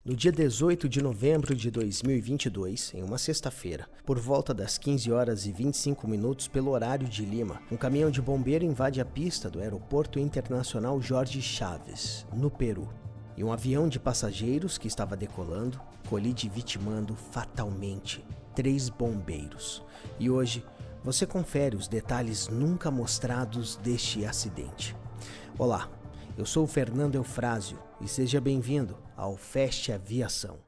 No dia 18 de novembro de 2022, em uma sexta-feira, por volta das 15 horas e 25 minutos pelo horário de Lima, um caminhão de bombeiro invade a pista do Aeroporto Internacional Jorge Chávez, no Peru. E um avião de passageiros que estava decolando colide vitimando fatalmente 3 bombeiros. E hoje você confere os detalhes nunca mostrados deste acidente. Olá, eu sou o Fernando Eufrásio e seja bem-vindo ao Fast Aviação.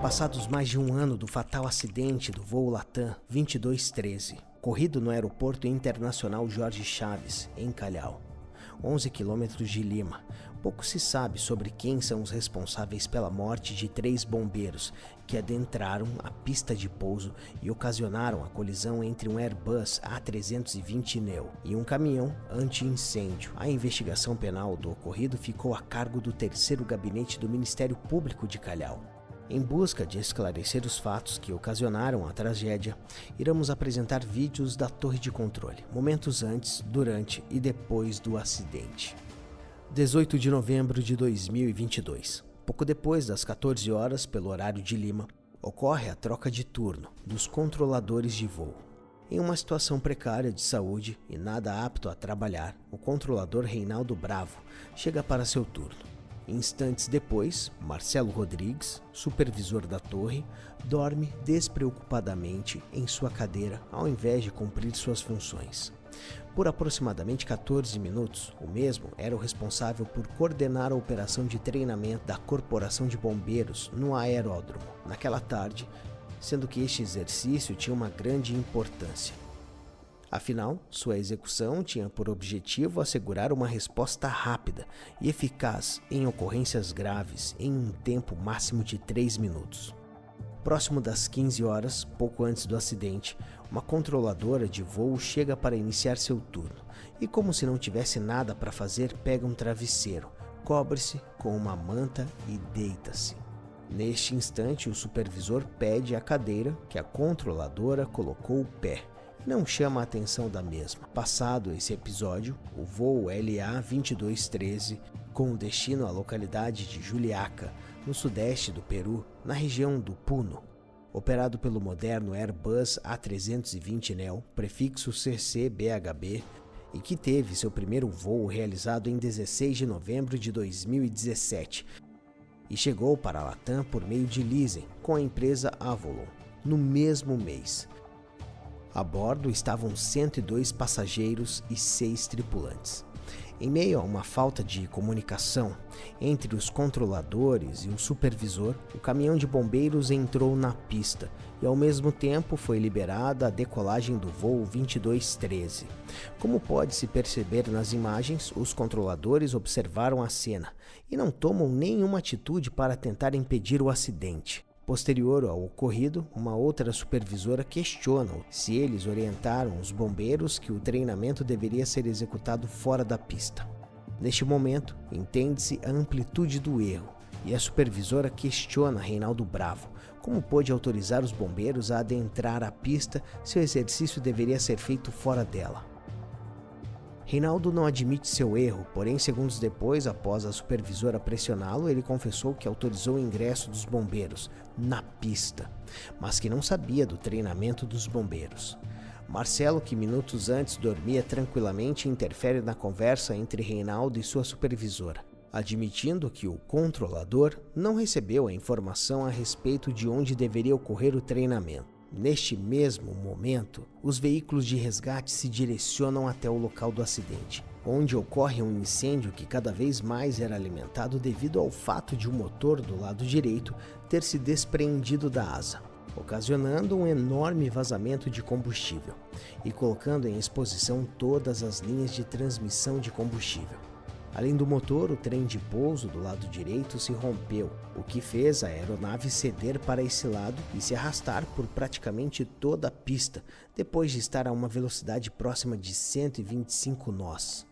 Passados mais de um ano do fatal acidente do voo Latam 2213, ocorrido no Aeroporto Internacional Jorge Chávez, em Callao, 11 quilômetros de Lima, pouco se sabe sobre quem são os responsáveis pela morte de 3 bombeiros que adentraram a pista de pouso e ocasionaram a colisão entre um Airbus A320neo e um caminhão anti-incêndio. A investigação penal do ocorrido ficou a cargo do 3º Gabinete do Ministério Público de Callao. Em busca de esclarecer os fatos que ocasionaram a tragédia, iremos apresentar vídeos da torre de controle, momentos antes, durante e depois do acidente. 18 de novembro de 2022. Pouco depois das 14 horas, pelo horário de Lima, ocorre a troca de turno dos controladores de voo. Em uma situação precária de saúde e nada apto a trabalhar, o controlador Reinaldo Bravo chega para seu turno. Instantes depois, Marcelo Rodrigues, supervisor da torre, dorme despreocupadamente em sua cadeira ao invés de cumprir suas funções. Por aproximadamente 14 minutos, o mesmo era o responsável por coordenar a operação de treinamento da Corporação de Bombeiros no aeródromo naquela tarde, sendo que este exercício tinha uma grande importância. Afinal, sua execução tinha por objetivo assegurar uma resposta rápida e eficaz em ocorrências graves em um tempo máximo de 3 minutos. Próximo das 15 horas, pouco antes do acidente, uma controladora de voo chega para iniciar seu turno e, como se não tivesse nada para fazer, pega um travesseiro, cobre-se com uma manta e deita-se. Neste instante, o supervisor pede a cadeira que a controladora colocou o pé. Não chama a atenção da mesma. Passado esse episódio, o voo LA 2213, com destino à localidade de Juliaca, no sudeste do Peru, na região do Puno, operado pelo moderno Airbus A320neo, prefixo CC-BHB, e que teve seu primeiro voo realizado em 16 de novembro de 2017, e chegou para a Latam por meio de leasing com a empresa Avolon, no mesmo mês. A bordo estavam 102 passageiros e 6 tripulantes. Em meio a uma falta de comunicação entre os controladores e o supervisor, o caminhão de bombeiros entrou na pista e ao mesmo tempo foi liberada a decolagem do voo 2213. Como pode-se perceber nas imagens, os controladores observaram a cena e não tomam nenhuma atitude para tentar impedir o acidente. Posterior ao ocorrido, uma outra supervisora questiona se eles orientaram os bombeiros que o treinamento deveria ser executado fora da pista. Neste momento, entende-se a amplitude do erro e a supervisora questiona Reinaldo Bravo como pôde autorizar os bombeiros a adentrar a pista se o exercício deveria ser feito fora dela. Reinaldo não admite seu erro, porém segundos depois, após a supervisora pressioná-lo, ele confessou que autorizou o ingresso dos bombeiros na pista, mas que não sabia do treinamento dos bombeiros. Marcelo, que minutos antes dormia tranquilamente, interfere na conversa entre Reinaldo e sua supervisora, admitindo que o controlador não recebeu a informação a respeito de onde deveria ocorrer o treinamento. Neste mesmo momento, os veículos de resgate se direcionam até o local do acidente, onde ocorre um incêndio que cada vez mais era alimentado devido ao fato de o motor do lado direito ter se despreendido da asa, ocasionando um enorme vazamento de combustível e colocando em exposição todas as linhas de transmissão de combustível. Além do motor, o trem de pouso do lado direito se rompeu, o que fez a aeronave ceder para esse lado e se arrastar por praticamente toda a pista, depois de estar a uma velocidade próxima de 125 nós.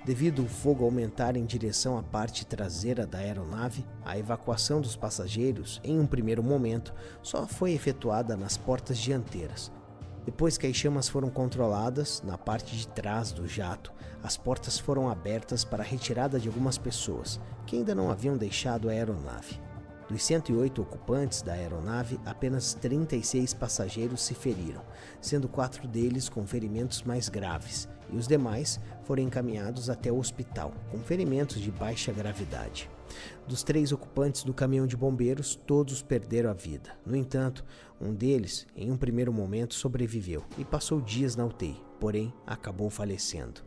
Devido ao fogo aumentar em direção à parte traseira da aeronave, a evacuação dos passageiros, em um primeiro momento, só foi efetuada nas portas dianteiras, Depois que as chamas foram controladas, na parte de trás do jato, as portas foram abertas para a retirada de algumas pessoas que ainda não haviam deixado a aeronave. Dos 108 ocupantes da aeronave, apenas 36 passageiros se feriram, sendo 4 deles com ferimentos mais graves, e os demais foram encaminhados até o hospital, com ferimentos de baixa gravidade. Dos 3 ocupantes do caminhão de bombeiros, todos perderam a vida. No entanto, um deles, em um primeiro momento, sobreviveu e passou dias na UTI, porém acabou falecendo.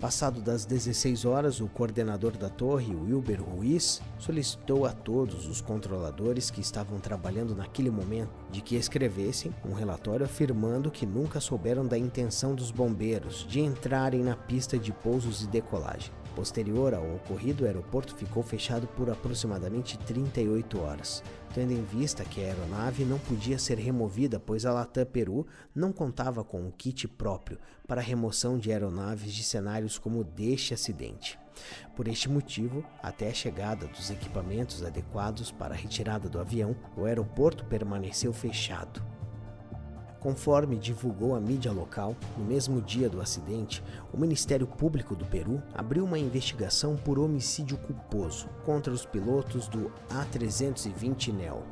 Passado das 16 horas, o coordenador da torre, Wilber Ruiz, solicitou a todos os controladores que estavam trabalhando naquele momento de que escrevessem um relatório afirmando que nunca souberam da intenção dos bombeiros de entrarem na pista de pousos e decolagem. Posterior ao ocorrido, o aeroporto ficou fechado por aproximadamente 38 horas, tendo em vista que a aeronave não podia ser removida, pois a Latam Peru não contava com um kit próprio para a remoção de aeronaves de cenários como o deste acidente. Por este motivo, até a chegada dos equipamentos adequados para a retirada do avião, o aeroporto permaneceu fechado. Conforme divulgou a mídia local, no mesmo dia do acidente, o Ministério Público do Peru abriu uma investigação por homicídio culposo contra os pilotos do A320 Neo,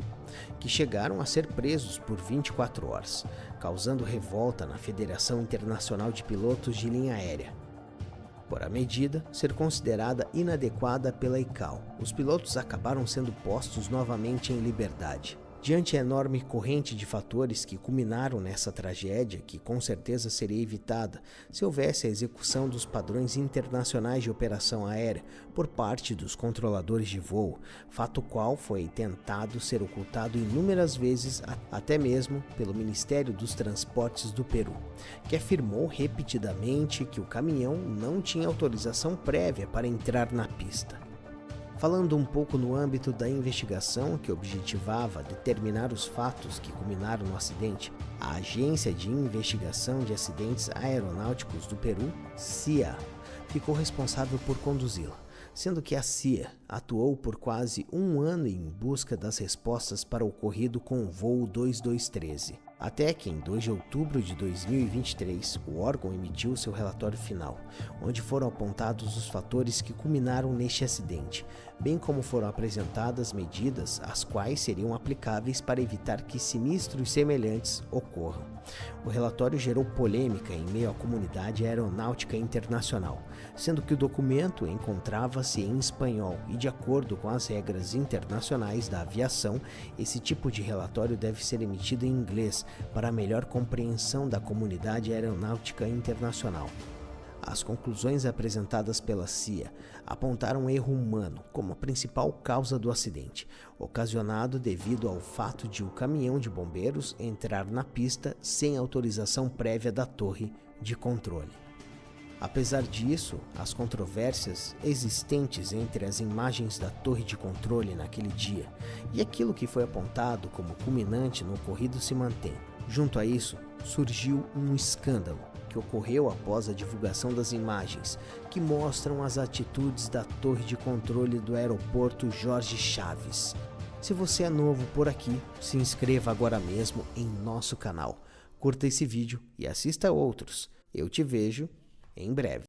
que chegaram a ser presos por 24 horas, causando revolta na Federação Internacional de Pilotos de Linha Aérea. Por a medida ser considerada inadequada pela ICAO, os pilotos acabaram sendo postos novamente em liberdade. Diante a enorme corrente de fatores que culminaram nessa tragédia, que com certeza seria evitada se houvesse a execução dos padrões internacionais de operação aérea por parte dos controladores de voo, fato qual foi tentado ser ocultado inúmeras vezes, até mesmo pelo Ministério dos Transportes do Peru, que afirmou repetidamente que o caminhão não tinha autorização prévia para entrar na pista. Falando um pouco no âmbito da investigação que objetivava determinar os fatos que culminaram no acidente, a Agência de Investigação de Acidentes Aeronáuticos do Peru, CIA, ficou responsável por conduzi-la, sendo que a CIA atuou por quase um ano em busca das respostas para o ocorrido com o voo 2213. Até que, em 2 de outubro de 2023, o órgão emitiu seu relatório final, onde foram apontados os fatores que culminaram neste acidente, bem como foram apresentadas medidas as quais seriam aplicáveis para evitar que sinistros semelhantes ocorram. O relatório gerou polêmica em meio à comunidade aeronáutica internacional, sendo que o documento encontrava-se em espanhol e, de acordo com as regras internacionais da aviação, esse tipo de relatório deve ser emitido em inglês para a melhor compreensão da comunidade aeronáutica internacional. As conclusões apresentadas pela CIA apontaram erro humano como a principal causa do acidente, ocasionado devido ao fato de o caminhão de bombeiros entrar na pista sem autorização prévia da torre de controle. Apesar disso, as controvérsias existentes entre as imagens da torre de controle naquele dia e aquilo que foi apontado como culminante no ocorrido se mantém. Junto a isso, surgiu um escândalo que ocorreu após a divulgação das imagens que mostram as atitudes da torre de controle do aeroporto Jorge Chaves. Se você é novo por aqui, se inscreva agora mesmo em nosso canal, curta esse vídeo e assista outros. Eu te vejo em breve.